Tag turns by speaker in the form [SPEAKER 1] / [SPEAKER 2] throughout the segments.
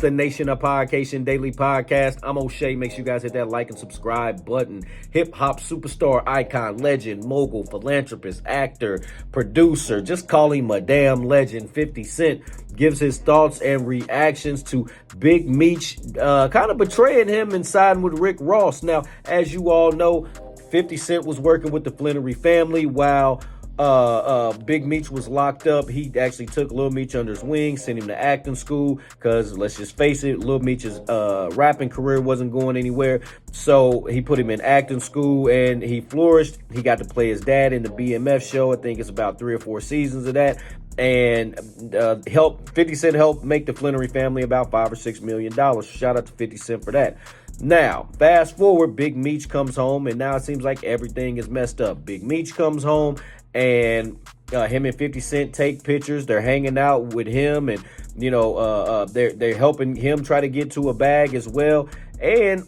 [SPEAKER 1] the Nation of Podcation Daily Podcast. I'm O'Shea. Make sure you guys hit that like and subscribe button. Hip-hop superstar, icon, legend, mogul, philanthropist, actor, producer. Just call him a damn legend. 50 Cent gives his thoughts and reactions to Big Meech kind of betraying him and siding with Rick Ross. Now, as you all know, 50 Cent was working with the Flenory family while Big Meech was locked up. He actually took Lil Meech under his wing, sent him to acting school, because let's just face it, Lil Meech's rapping career wasn't going anywhere. So he put him in acting school and he flourished. He got to play his dad in the BMF show. I think it's about 3 or 4 seasons of that. And 50 Cent helped make the Flenory family about $5 or $6 million. Shout out to 50 Cent for that. Now, fast forward, Big Meech comes home, and now it seems like everything is messed up. Big Meech comes home, and him and 50 Cent take pictures. They're hanging out with him, and they're helping him try to get to a bag as well. And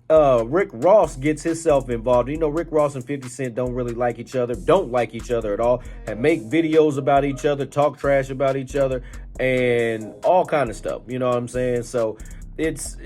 [SPEAKER 1] Rick Ross gets himself involved. You know, Rick Ross and 50 Cent don't really like each other, don't like each other at all, and make videos about each other, talk trash about each other, and all kind of stuff. You know what I'm saying? So it's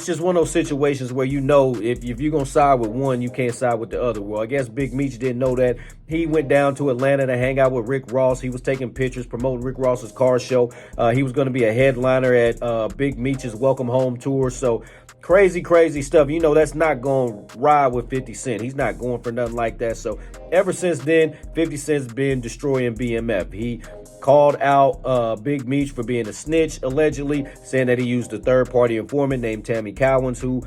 [SPEAKER 1] just one of those situations where, you know, if you're going to side with one, you can't side with the other. Well, I guess Big Meech didn't know that. He went down to Atlanta to hang out with Rick Ross. He was taking pictures, promoting Rick Ross's car show. He was going to be a headliner at Big Meech's Welcome Home tour. So crazy stuff. You know, that's not going to ride with 50 Cent. He's not going for nothing like that. So ever since then, 50 Cent's been destroying BMF. He called out Big Meech for being a snitch, allegedly, saying that he used a third-party informant named Tammy Cowens, who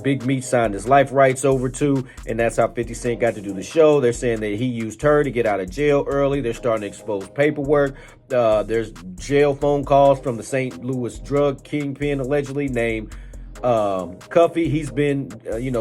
[SPEAKER 1] Big Meech signed his life rights over to, and that's how 50 Cent got to do the show. They're saying that he used her to get out of jail early. They're starting to expose paperwork. There's jail phone calls from the St. Louis drug kingpin, allegedly, named Cuffy. He's been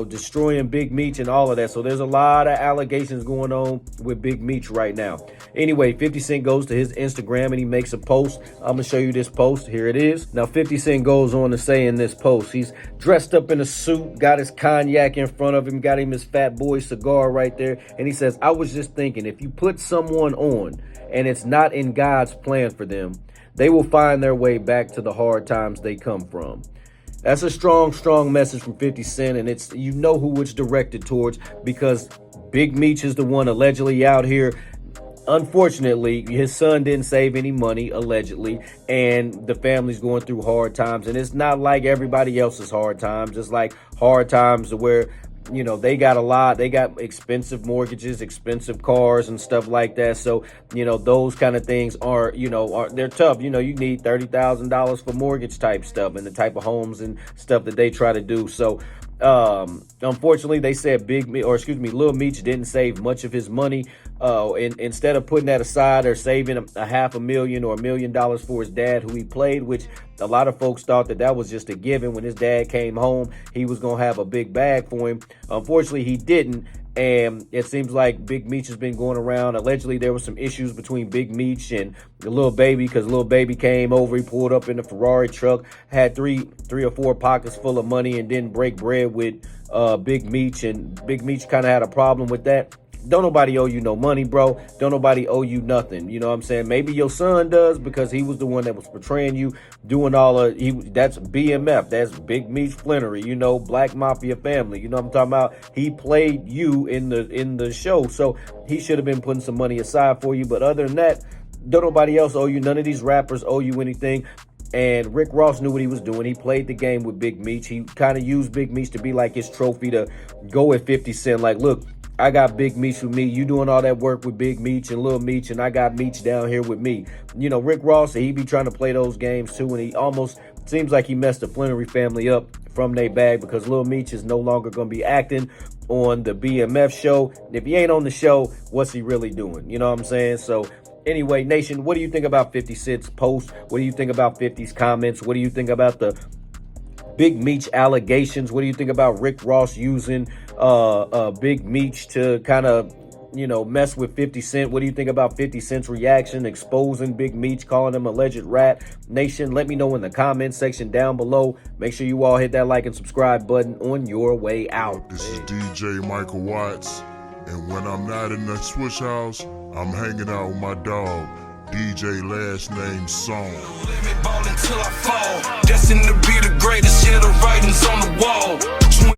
[SPEAKER 1] destroying Big Meech and all of that. So there's a lot of allegations going on with Big Meech right now. Anyway, 50 Cent goes to his Instagram and he makes a post. I'm gonna show you this post. Here it is. Now 50 Cent goes on to say in this post, he's dressed up in a suit, got his cognac in front of him, got him his Fat Boy cigar right there, and he says, I was just thinking, if you put someone on and it's not in God's plan for them, they will find their way back to the hard times they come from. That's a strong message from 50 Cent, and it's, you know, who it's directed towards, because Big Meech is the one allegedly out here. Unfortunately, his son didn't save any money, allegedly, and the family's going through hard times. And it's not like everybody else's hard times. It's like hard times where, you know, they got a lot. They got expensive mortgages, expensive cars and stuff like that. So, you know, those kind of things they're tough. You know, you need $30,000 for mortgage type stuff and the type of homes and stuff that they try to do. So, unfortunately, they said Lil Meech didn't save much of his money. And instead of putting that aside or saving a $500,000 or $1 million for his dad, who he played, which a lot of folks thought that was just a given. When his dad came home, he was going to have a big bag for him. Unfortunately, he didn't. And it seems like Big Meech has been going around. Allegedly, there was some issues between Big Meech and the Lil Baby, because Lil Baby came over. He pulled up in a Ferrari truck, had three or four pockets full of money, and didn't break bread with Big Meech. And Big Meech kind of had a problem with that. Don't nobody owe you no money, bro. Don't nobody owe you nothing. You know what I'm saying? Maybe your son does, because he was the one that was portraying you, doing that's BMF. That's Big Meech Flenory, you know, Black Mafia family. You know what I'm talking about? He played you in the show. So he should have been putting some money aside for you. But other than that, don't nobody else owe you. None of these rappers owe you anything. And Rick Ross knew what he was doing. He played the game with Big Meech. He kind of used Big Meech to be like his trophy to go at 50 Cent. Like, look, I got Big Meech with me. You doing all that work with Big Meech and Lil Meech, and I got Meech down here with me. You know, Rick Ross, he be trying to play those games too, and he almost seems like he messed the Flenory family up from their bag, because Lil Meech is no longer going to be acting on the BMF show. If he ain't on the show, what's he really doing? You know what I'm saying? So anyway, Nation, what do you think about 50 Cent's post? What do you think about 50's comments? What do you think about the Big Meech allegations? What do you think about Rick Ross using Big Meech to kind of, mess with 50 Cent? What do you think about 50 Cent's reaction, exposing Big Meech, calling him a alleged rat? Nation, let me know in the comment section down below. Make sure you all hit that like and subscribe button on your way out.
[SPEAKER 2] This is DJ Michael Watts, and when I'm not in the switch house, I'm hanging out with my dog, DJ last name Song.
[SPEAKER 3] Ball until I fall, destined to be the